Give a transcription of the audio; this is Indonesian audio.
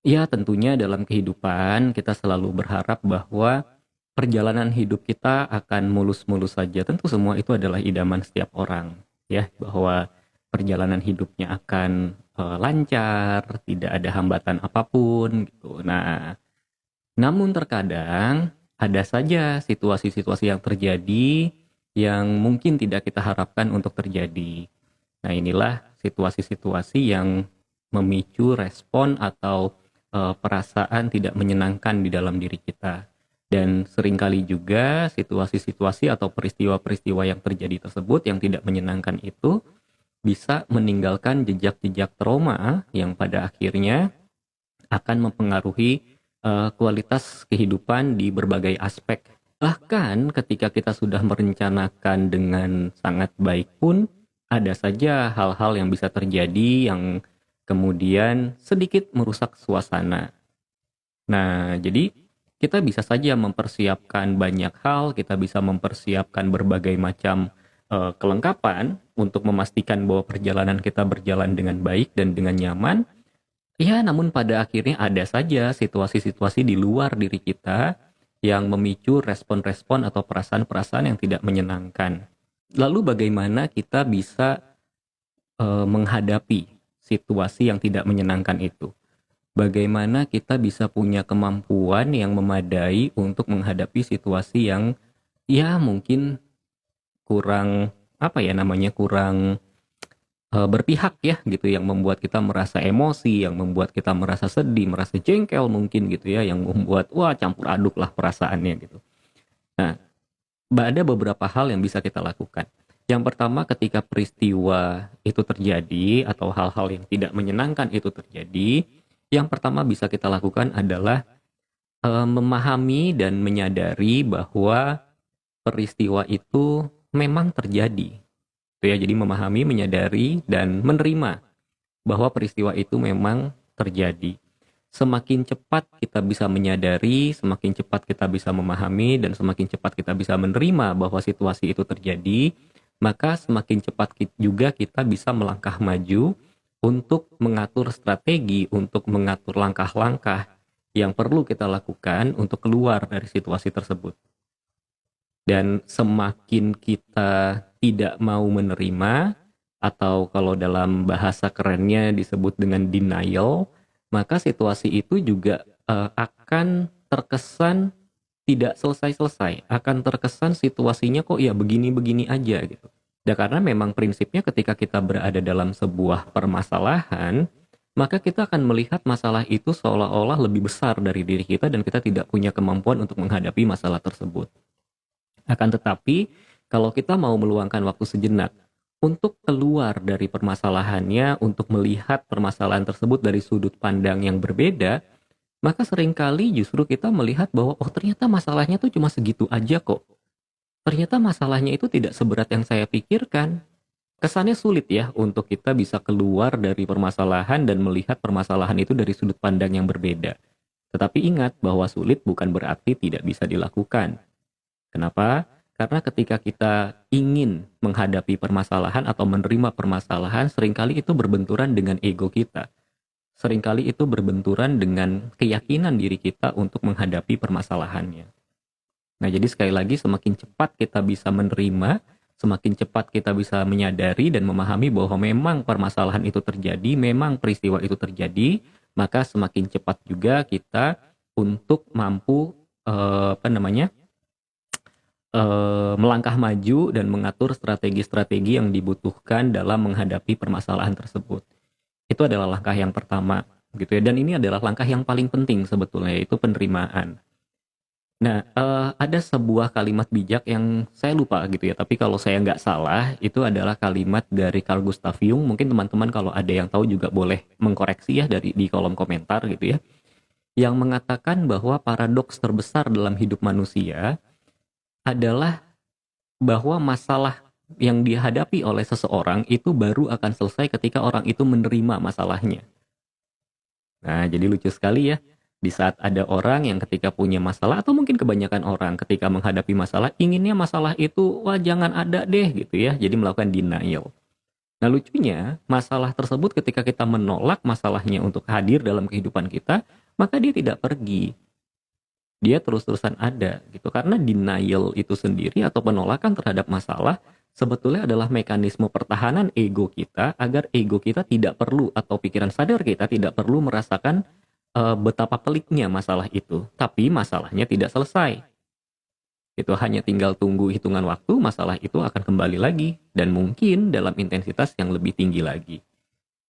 Ya, tentunya dalam kehidupan kita selalu berharap bahwa perjalanan hidup kita akan mulus-mulus saja. Tentu semua itu adalah idaman setiap orang, ya, bahwa perjalanan hidupnya akan lancar, tidak ada hambatan apapun gitu. Nah, namun terkadang ada saja situasi-situasi yang terjadi yang mungkin tidak kita harapkan untuk terjadi. Nah, inilah situasi-situasi yang memicu respon atau perasaan tidak menyenangkan di dalam diri kita. Dan seringkali juga situasi-situasi atau peristiwa-peristiwa yang terjadi tersebut yang tidak menyenangkan itu bisa meninggalkan jejak-jejak trauma yang pada akhirnya akan mempengaruhi kualitas kehidupan di berbagai aspek. Bahkan ketika kita sudah merencanakan dengan sangat baik pun, ada saja hal-hal yang bisa terjadi yang kemudian sedikit merusak suasana. Nah, jadi kita bisa saja mempersiapkan banyak hal, kita bisa mempersiapkan berbagai macam kelengkapan untuk memastikan bahwa perjalanan kita berjalan dengan baik dan dengan nyaman. Ya, namun pada akhirnya ada saja situasi-situasi di luar diri kita yang memicu respon-respon atau perasaan-perasaan yang tidak menyenangkan. Lalu bagaimana kita bisa menghadapi situasi yang tidak menyenangkan itu? Bagaimana kita bisa punya kemampuan yang memadai untuk menghadapi situasi yang ya mungkin kurang apa ya namanya kurang berpihak ya gitu, yang membuat kita merasa emosi, yang membuat kita merasa sedih, merasa jengkel mungkin gitu ya, yang membuat wah campur aduk lah perasaannya gitu. Nah, ada beberapa hal yang bisa kita lakukan. Yang pertama, ketika peristiwa itu terjadi atau hal-hal yang tidak menyenangkan itu terjadi, yang pertama bisa kita lakukan adalah memahami dan menyadari bahwa peristiwa itu memang terjadi. Itu ya, jadi memahami, menyadari dan menerima bahwa peristiwa itu memang terjadi. Semakin cepat kita bisa menyadari, semakin cepat kita bisa memahami, dan semakin cepat kita bisa menerima bahwa situasi itu terjadi, maka semakin cepat juga kita bisa melangkah maju untuk mengatur strategi, untuk mengatur langkah-langkah yang perlu kita lakukan untuk keluar dari situasi tersebut. Dan semakin kita tidak mau menerima, atau kalau dalam bahasa kerennya disebut dengan denial, maka situasi itu juga akan terkesan tidak selesai-selesai, akan terkesan situasinya kok ya begini-begini aja gitu. Dan karena memang prinsipnya ketika kita berada dalam sebuah permasalahan, maka kita akan melihat masalah itu seolah-olah lebih besar dari diri kita dan kita tidak punya kemampuan untuk menghadapi masalah tersebut. Akan tetapi, kalau kita mau meluangkan waktu sejenak untuk keluar dari permasalahannya, untuk melihat permasalahan tersebut dari sudut pandang yang berbeda, maka seringkali justru kita melihat bahwa, oh ternyata masalahnya tuh cuma segitu aja kok. Ternyata masalahnya itu tidak seberat yang saya pikirkan. Kesannya sulit ya untuk kita bisa keluar dari permasalahan dan melihat permasalahan itu dari sudut pandang yang berbeda. Tetapi ingat bahwa sulit bukan berarti tidak bisa dilakukan. Kenapa? Karena ketika kita ingin menghadapi permasalahan atau menerima permasalahan, seringkali itu berbenturan dengan ego kita. Seringkali itu berbenturan dengan keyakinan diri kita untuk menghadapi permasalahannya. Nah, jadi sekali lagi semakin cepat kita bisa menerima, semakin cepat kita bisa menyadari dan memahami bahwa memang permasalahan itu terjadi, memang peristiwa itu terjadi, maka semakin cepat juga kita untuk mampu melangkah maju dan mengatur strategi-strategi yang dibutuhkan dalam menghadapi permasalahan tersebut. Itu adalah langkah yang pertama, gitu ya. Dan ini adalah langkah yang paling penting sebetulnya, yaitu penerimaan. Nah, ada sebuah kalimat bijak yang saya lupa gitu ya, tapi kalau saya nggak salah, itu adalah kalimat dari Carl Gustav Jung. Mungkin teman-teman kalau ada yang tahu juga boleh mengkoreksi ya di kolom komentar gitu ya. Yang mengatakan bahwa paradoks terbesar dalam hidup manusia adalah bahwa masalah yang dihadapi oleh seseorang itu baru akan selesai ketika orang itu menerima masalahnya. Nah, jadi lucu sekali ya. Di saat ada orang yang ketika punya masalah, atau mungkin kebanyakan orang ketika menghadapi masalah, inginnya masalah itu, wah jangan ada deh gitu ya. Jadi melakukan denial. Nah, lucunya, masalah tersebut ketika kita menolak masalahnya untuk hadir dalam kehidupan kita, maka dia tidak pergi. Dia terus-terusan ada gitu. Karena denial itu sendiri atau penolakan terhadap masalah sebetulnya adalah mekanisme pertahanan ego kita agar ego kita tidak perlu atau pikiran sadar kita tidak perlu merasakan betapa peliknya masalah itu. Tapi masalahnya tidak selesai. Itu hanya tinggal tunggu hitungan waktu, masalah itu akan kembali lagi dan mungkin dalam intensitas yang lebih tinggi lagi.